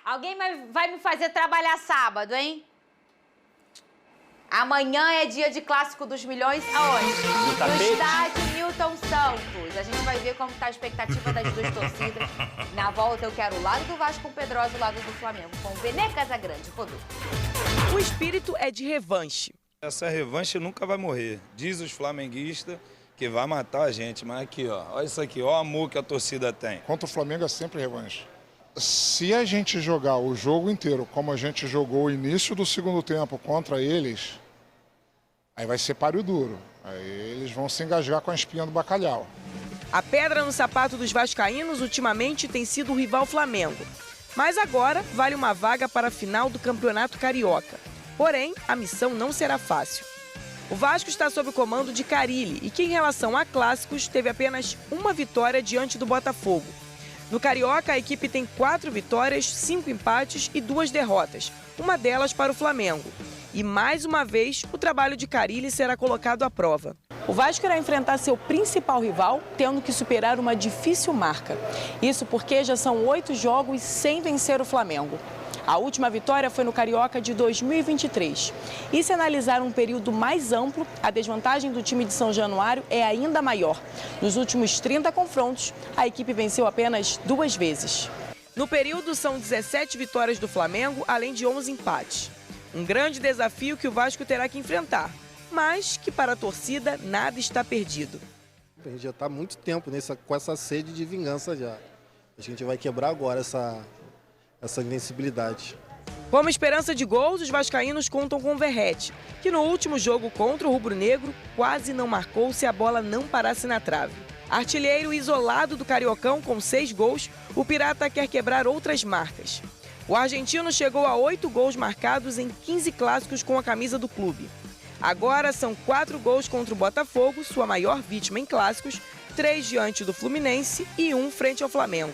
Alguém vai me fazer trabalhar sábado, hein? Amanhã é dia de Clássico dos Milhões. Aonde? No estádio Newton Santos. A gente vai ver como tá a expectativa das duas torcidas. Na volta eu quero o lado do Vasco com o Pedrosa e o lado do Flamengo com o Vene Casagrande. Rodou. O espírito é de revanche. Essa revanche nunca vai morrer. Diz os flamenguistas que vai matar a gente. Mas aqui, ó. Olha isso aqui. Olha o amor que a torcida tem. Contra o Flamengo é sempre revanche. Se a gente jogar o jogo inteiro como a gente jogou o início do segundo tempo contra eles, aí vai ser páreo duro. Aí eles vão se engajar com a espinha do bacalhau. A pedra no sapato dos vascaínos ultimamente tem sido o rival Flamengo. Mas agora vale uma vaga para a final do Campeonato Carioca. Porém, a missão não será fácil. O Vasco está sob o comando de Carille e que, em relação a clássicos, teve apenas uma vitória diante do Botafogo. No Carioca, a equipe tem 4 vitórias, 5 empates e 2 derrotas, uma delas para o Flamengo. E, mais uma vez, o trabalho de Carille será colocado à prova. O Vasco irá enfrentar seu principal rival, tendo que superar uma difícil marca. Isso porque já são 8 jogos sem vencer o Flamengo. A última vitória foi no Carioca de 2023. E se analisar um período mais amplo, a desvantagem do time de São Januário é ainda maior. Nos últimos 30 confrontos, a equipe venceu apenas 2 vezes. No período, são 17 vitórias do Flamengo, além de 11 empates. Um grande desafio que o Vasco terá que enfrentar, mas que para a torcida nada está perdido. A gente já está há muito tempo com essa sede de vingança já. Acho que a gente vai quebrar agora essa invencibilidade. Como esperança de gols, os vascaínos contam com o Verratti, que no último jogo contra o rubro-negro quase não marcou se a bola não parasse na trave. Artilheiro isolado do Cariocão com 6 gols, o Pirata quer quebrar outras marcas. O argentino chegou a 8 gols marcados em 15 clássicos com a camisa do clube. Agora são 4 gols contra o Botafogo, sua maior vítima em clássicos, 3 diante do Fluminense e 1 frente ao Flamengo.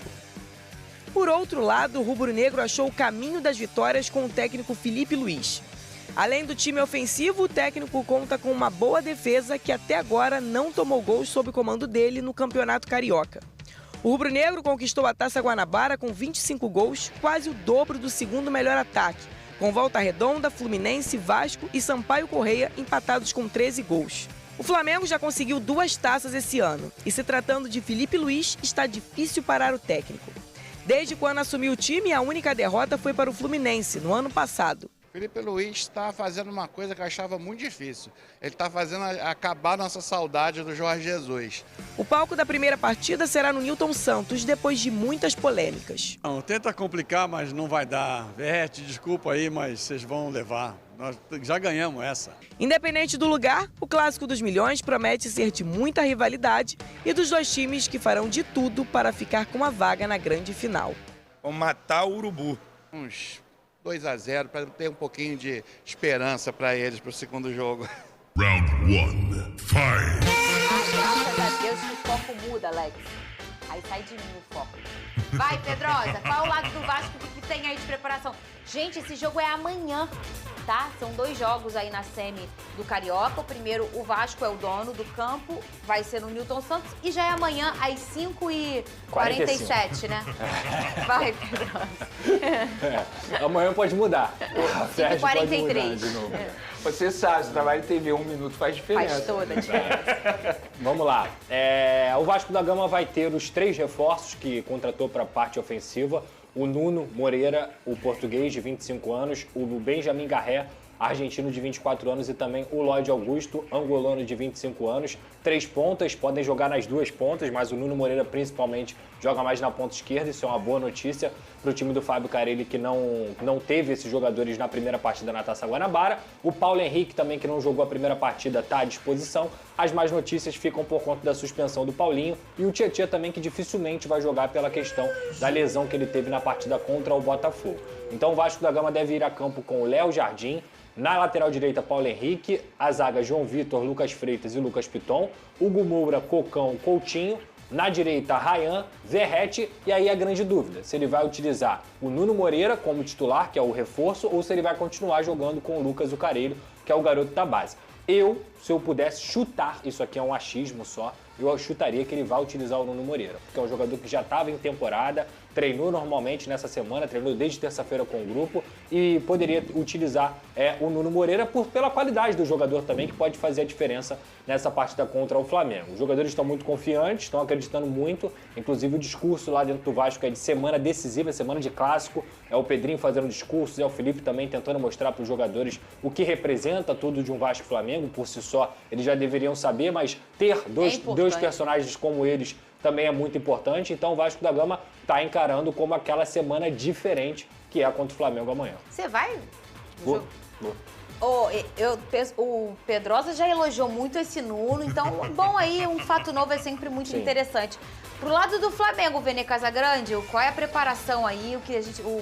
Por outro lado, o rubro-negro achou o caminho das vitórias com o técnico Felipe Luiz. Além do time ofensivo, o técnico conta com uma boa defesa que até agora não tomou gols sob o comando dele no Campeonato Carioca. O rubro-negro conquistou a Taça Guanabara com 25 gols, quase o dobro do segundo melhor ataque, com Volta Redonda, Fluminense, Vasco e Sampaio Corrêa empatados com 13 gols. O Flamengo já conseguiu 2 taças esse ano e, se tratando de Felipe Luiz, está difícil parar o técnico. Desde quando assumiu o time, a única derrota foi para o Fluminense, no ano passado. Felipe Luiz está fazendo uma coisa que eu achava muito difícil. Ele está fazendo acabar nossa saudade do Jorge Jesus. O palco da primeira partida será no Newton Santos, depois de muitas polêmicas. Não, tenta complicar, mas não vai dar. Verratti, desculpa aí, mas vocês vão levar. Nós já ganhamos essa. Independente do lugar, o Clássico dos Milhões promete ser de muita rivalidade e dos dois times que farão de tudo para ficar com a vaga na grande final. Vamos matar o urubu. Uns 2-0 para ter um pouquinho de esperança para eles para o segundo jogo. Round 1, fight! Graças a Deus que o foco muda, Alex. Aí sai de mim o foco. Vai, Pedrosa, qual é o lado do Vasco que tem aí de preparação? Gente, esse jogo é amanhã, tá? São 2 jogos aí na semi do Carioca. O primeiro, o Vasco é o dono do campo, vai ser no Newton Santos. E já é amanhã às 5h47, né? Vai, Pedrosa. Amanhã pode mudar. 5h43. Você sabe, o trabalho de TV 1 minuto faz diferença. Faz toda a diferença. Vamos lá. O Vasco da Gama vai ter os 3 reforços que contratou para a parte ofensiva. O Nuno Moreira, o português de 25 anos, o Benjamin Garré, argentino de 24 anos e também o Lloyd Augusto, angolano de 25 anos. 3 pontas, podem jogar nas 2 pontas, mas o Nuno Moreira principalmente joga mais na ponta esquerda. Isso é uma boa notícia para o time do Fábio Carille, que não teve esses jogadores na primeira partida na Taça Guanabara. O Paulo Henrique também, que não jogou a primeira partida, está à disposição. As más notícias ficam por conta da suspensão do Paulinho e o Tietê também, que dificilmente vai jogar pela questão da lesão que ele teve na partida contra o Botafogo. Então o Vasco da Gama deve ir a campo com o Léo Jardim. Na lateral direita, Paulo Henrique, a zaga João Vitor, Lucas Freitas e Lucas Piton, Hugo Moura, Cocão, Coutinho, na direita Ryan, Verratti, e aí a grande dúvida, se ele vai utilizar o Nuno Moreira como titular, que é o reforço, ou se ele vai continuar jogando com o Lucas Zucarello, que é o garoto da base. Se eu pudesse chutar, isso aqui é um achismo só, eu chutaria que ele vai utilizar o Nuno Moreira, porque é um jogador que já estava em temporada, treinou normalmente nessa semana, treinou desde terça-feira com o grupo e poderia utilizar o Nuno Moreira pela qualidade do jogador também, que pode fazer a diferença nessa partida contra o Flamengo. Os jogadores estão muito confiantes, estão acreditando muito, inclusive o discurso lá dentro do Vasco é de semana decisiva, semana de clássico, é o Pedrinho fazendo discursos, é o Felipe também tentando mostrar para os jogadores o que representa tudo de um Vasco e Flamengo, por si só eles já deveriam saber, mas ter dois personagens como eles também é muito importante, então o Vasco da Gama está encarando como aquela semana diferente que é contra o Flamengo amanhã. Você vai? Vou. O Pedrosa já elogiou muito esse Nuno, então, bom aí, um fato novo é sempre muito interessante. Pro lado do Flamengo, Vene Casagrande, qual é a preparação aí, o que o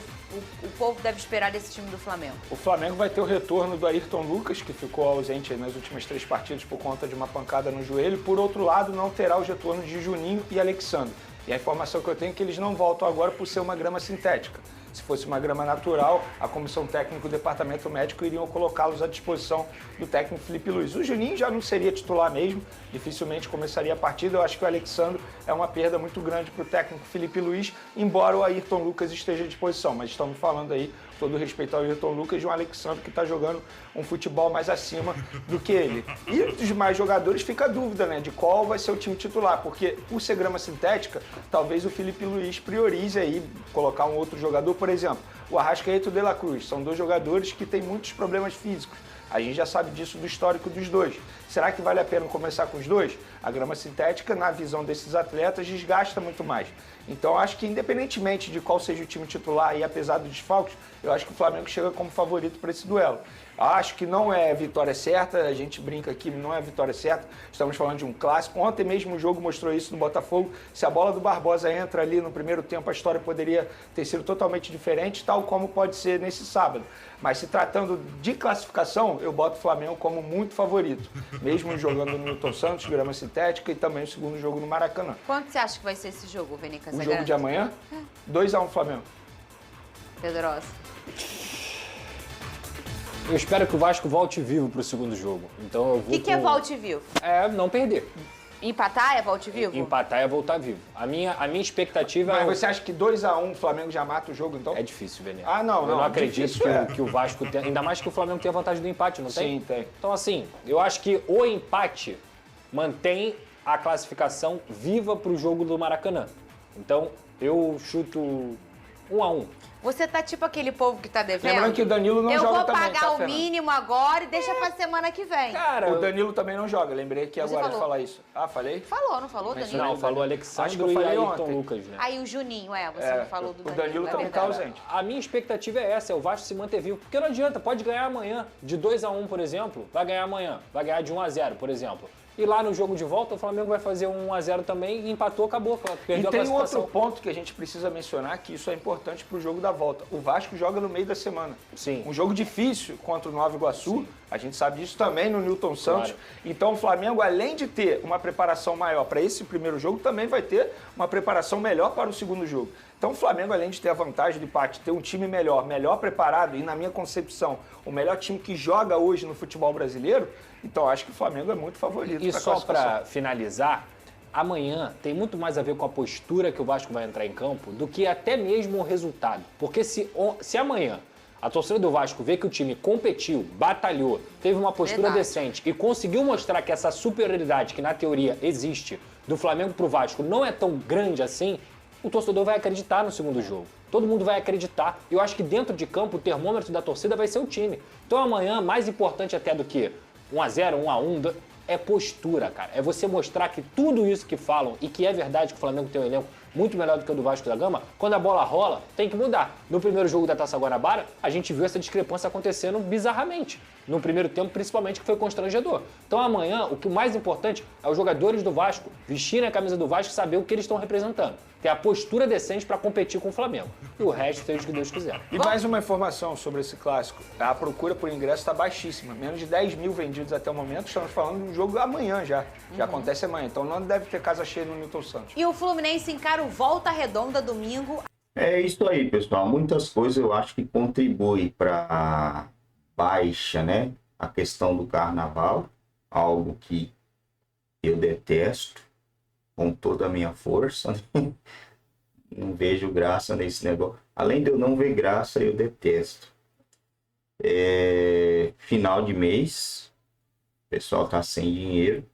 povo deve esperar desse time do Flamengo? O Flamengo vai ter o retorno do Ayrton Lucas, que ficou ausente nas últimas 3 partidas por conta de uma pancada no joelho. Por outro lado, não terá os retornos de Juninho e Alexandre. E a informação que eu tenho é que eles não voltam agora por ser uma grama sintética. Se fosse uma grama natural, a comissão técnica e o departamento médico iriam colocá-los à disposição do técnico Felipe Luiz. O Juninho já não seria titular mesmo, dificilmente começaria a partida. Eu acho que o Alexandre é uma perda muito grande para o técnico Felipe Luiz, embora o Ayrton Lucas esteja à disposição. Mas estamos falando aí, todo respeito ao Ayrton Lucas, de um Alexandre que está jogando um futebol mais acima do que ele. E dos demais jogadores fica a dúvida, né, de qual vai ser o time titular, porque por ser grama sintética, talvez o Felipe Luiz priorize aí colocar um outro jogador, por exemplo, o Arrascaeta e o De La Cruz. São 2 jogadores que têm muitos problemas físicos. A gente já sabe disso do histórico dos 2. Será que vale a pena começar com os 2? A grama sintética, na visão desses atletas, desgasta muito mais. Então, acho que independentemente de qual seja o time titular e apesar dos desfalques, eu acho que o Flamengo chega como favorito para esse duelo. Acho que não é vitória certa, a gente brinca aqui, não é vitória certa, estamos falando de um clássico. Ontem mesmo o jogo mostrou isso no Botafogo. Se a bola do Barbosa entra ali no primeiro tempo, a história poderia ter sido totalmente diferente, tal como pode ser nesse sábado. Mas se tratando de classificação, eu boto o Flamengo como muito favorito, mesmo jogando no Newton Santos, grama sintética, e também o segundo jogo no Maracanã. Quanto você acha que vai ser esse jogo, Vene Casagrande? O jogo de amanhã? 2-1 Flamengo. Pedrosa. Eu espero que o Vasco volte vivo pro segundo jogo. Então eu vou. O que é volte vivo? É não perder. Empatar é volte vivo? Empatar é voltar vivo. A minha expectativa é. Mas você acha que 2-1 o Flamengo já mata o jogo, então? É difícil, Veneno. Ah, não. Eu não acredito que o Vasco tenha. Ainda mais que o Flamengo tem a vantagem do empate, não tem? Sim, tem. Então, assim, eu acho que o empate mantém a classificação viva pro jogo do Maracanã. Então, eu chuto 1-1. Você tá tipo aquele povo que tá devendo? Lembrando que o Danilo não joga também, Eu vou pagar o Fernando? mínimo agora e deixa pra semana que vem. Cara, O Danilo também não joga, lembrei aqui Você agora de falou. falar isso. Ah, falei? Falou, não falou, Mas Danilo? não, falou Acho Alexandre que eu falei e Ayrton ontem. Lucas, né? Aí o Juninho, você não falou do o Danilo. Danilo é também tá verdade. ausente. A minha expectativa é essa, é o Vasco se manter vivo. Porque não adianta, pode ganhar amanhã de 2-1, por exemplo, vai ganhar amanhã, vai ganhar de 1-0, por exemplo. E lá no jogo de volta, o Flamengo vai fazer 1-0 também e empatou, acabou. Perdeu E tem a classificação. outro ponto que a gente precisa mencionar, que isso é importante pro jogo da volta. O Vasco joga no meio da semana. Sim. Um jogo difícil contra o Nova Iguaçu, a gente sabe disso também no Newton Santos. Claro. Então o Flamengo, além de ter uma preparação maior para esse primeiro jogo, também vai ter uma preparação melhor para o segundo jogo. Então o Flamengo, além de ter a vantagem do empate, ter um time melhor preparado e, na minha concepção, o melhor time que joga hoje no futebol brasileiro, então acho que o Flamengo é muito favorito. E só para finalizar, amanhã tem muito mais a ver com a postura que o Vasco vai entrar em campo do que até mesmo o resultado. Porque se amanhã a torcida do Vasco vê que o time competiu, batalhou, teve uma postura decente e conseguiu mostrar que essa superioridade que na teoria existe do Flamengo pro Vasco não é tão grande assim, o torcedor vai acreditar no segundo jogo. Todo mundo vai acreditar. Eu acho que dentro de campo o termômetro da torcida vai ser o time. Então amanhã, mais importante até do que 1-0, 1-1, é postura, cara. É você mostrar que tudo isso que falam e que é verdade que o Flamengo tem um elenco muito melhor do que o do Vasco da Gama, quando a bola rola, tem que mudar. No primeiro jogo da Taça Guanabara, a gente viu essa discrepância acontecendo bizarramente. No primeiro tempo, principalmente, que foi constrangedor. Então amanhã, o que o mais importante é os jogadores do Vasco vestirem a camisa do Vasco e saber o que eles estão representando. Ter a postura decente para competir com o Flamengo. E o resto, seja o que Deus quiser. E mais uma informação sobre esse clássico. A procura por ingresso está baixíssima. Menos de 10 mil vendidos até o momento. Estamos falando de um jogo amanhã já. Já acontece amanhã. Então não deve ter casa cheia no Newton Santos. E o Fluminense encara o Volta Redonda domingo. É isso aí, pessoal. Muitas coisas eu acho que contribuem para a baixa, né? A questão do carnaval. Algo que eu detesto com toda a minha força, né? Não vejo graça nesse negócio. Além de eu não ver graça, eu detesto. Final de mês, o pessoal tá sem dinheiro.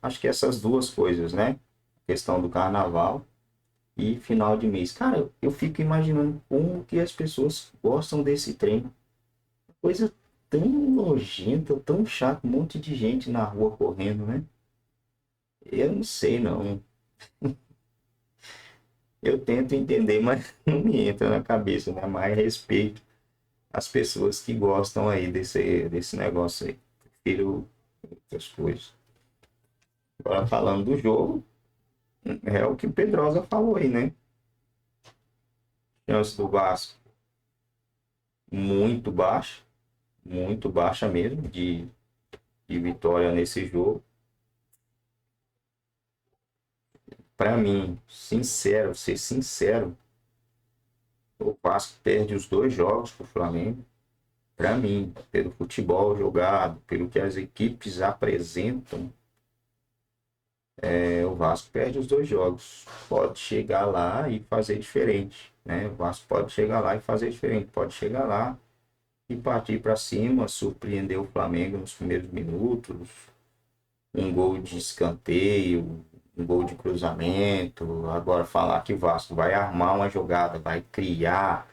Acho que essas duas coisas, né? Questão do carnaval e final de mês. Cara, eu fico imaginando como que as pessoas gostam desse trem. Coisa tão nojenta, tão chata, um monte de gente na rua correndo, né? Eu não sei, não. Eu tento entender, mas não me entra na cabeça, né? Mas respeito as pessoas que gostam aí desse negócio aí. Prefiro outras coisas. Agora falando do jogo, é o que o Pedrosa falou aí, né? Chance do Vasco muito baixa mesmo de vitória nesse jogo. Para mim, ser sincero, o Vasco perde os 2 jogos pro Flamengo. Para mim, pelo futebol jogado, pelo que as equipes apresentam, o Vasco perde os 2 jogos. Pode chegar lá e fazer diferente, né? O Vasco pode chegar lá e fazer diferente. Pode chegar lá e partir para cima, surpreender o Flamengo nos primeiros minutos. Um gol de escanteio, um gol de cruzamento. Agora falar que o Vasco vai armar uma jogada, vai criar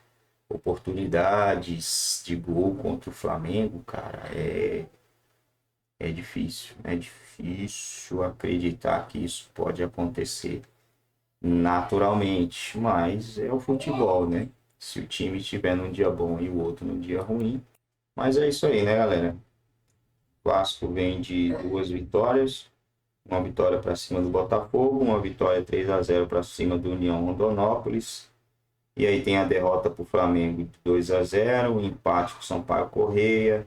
oportunidades de gol contra o Flamengo, cara, é difícil. É difícil acreditar que isso pode acontecer naturalmente, mas é o futebol, né? Se o time estiver num dia bom e o outro num dia ruim. Mas é isso aí, né, galera? O Vasco vem de 2 vitórias. Uma vitória para cima do Botafogo, uma vitória 3-0 para cima do União Rondonópolis. E aí tem a derrota para o Flamengo de 2-0, empate com o Sampaio Corrêa,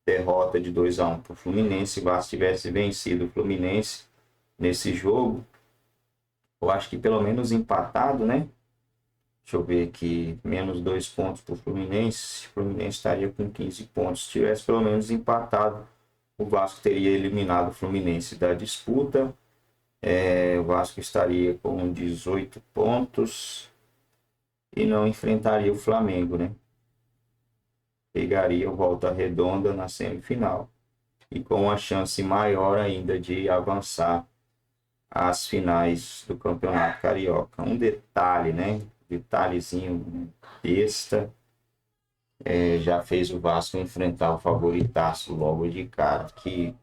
derrota de 2-1 para o Fluminense. Se o Vasco tivesse vencido o Fluminense nesse jogo, eu acho que pelo menos empatado, né? Deixa eu ver aqui, menos 2 pontos para o Fluminense. O Fluminense estaria com 15 pontos. Se tivesse pelo menos empatado, o Vasco teria eliminado o Fluminense da disputa. O Vasco estaria com 18 pontos e não enfrentaria o Flamengo, né? Pegaria o Volta Redonda na semifinal e com uma chance maior ainda de avançar às finais do Campeonato Carioca. Um detalhe, né? Detalhezinho besta. Já fez o Vasco enfrentar o favoritaço logo de cara. Que,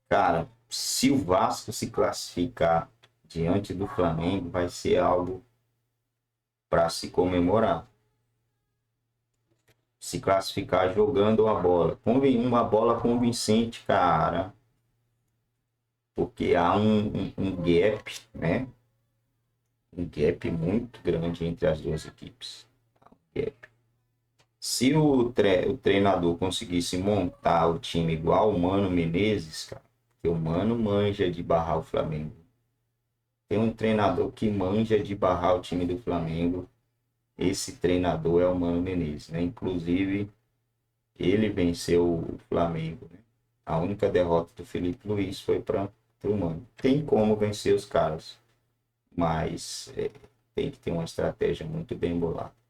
cara, se o Vasco se classificar diante do Flamengo, vai ser algo para se comemorar. Se classificar jogando a bola. Uma bola convincente, cara. Porque há um gap, né? Um gap muito grande entre as duas equipes. Um gap. Se o treinador conseguisse montar o time igual o Mano Menezes, cara, porque o Mano manja de barrar o Flamengo. Tem um treinador que manja de barrar o time do Flamengo. Esse treinador é o Mano Menezes, né? Inclusive, ele venceu o Flamengo, né? A única derrota do Felipe Luiz foi para o Mano. Tem como vencer os caras, mas tem que ter uma estratégia muito bem bolada.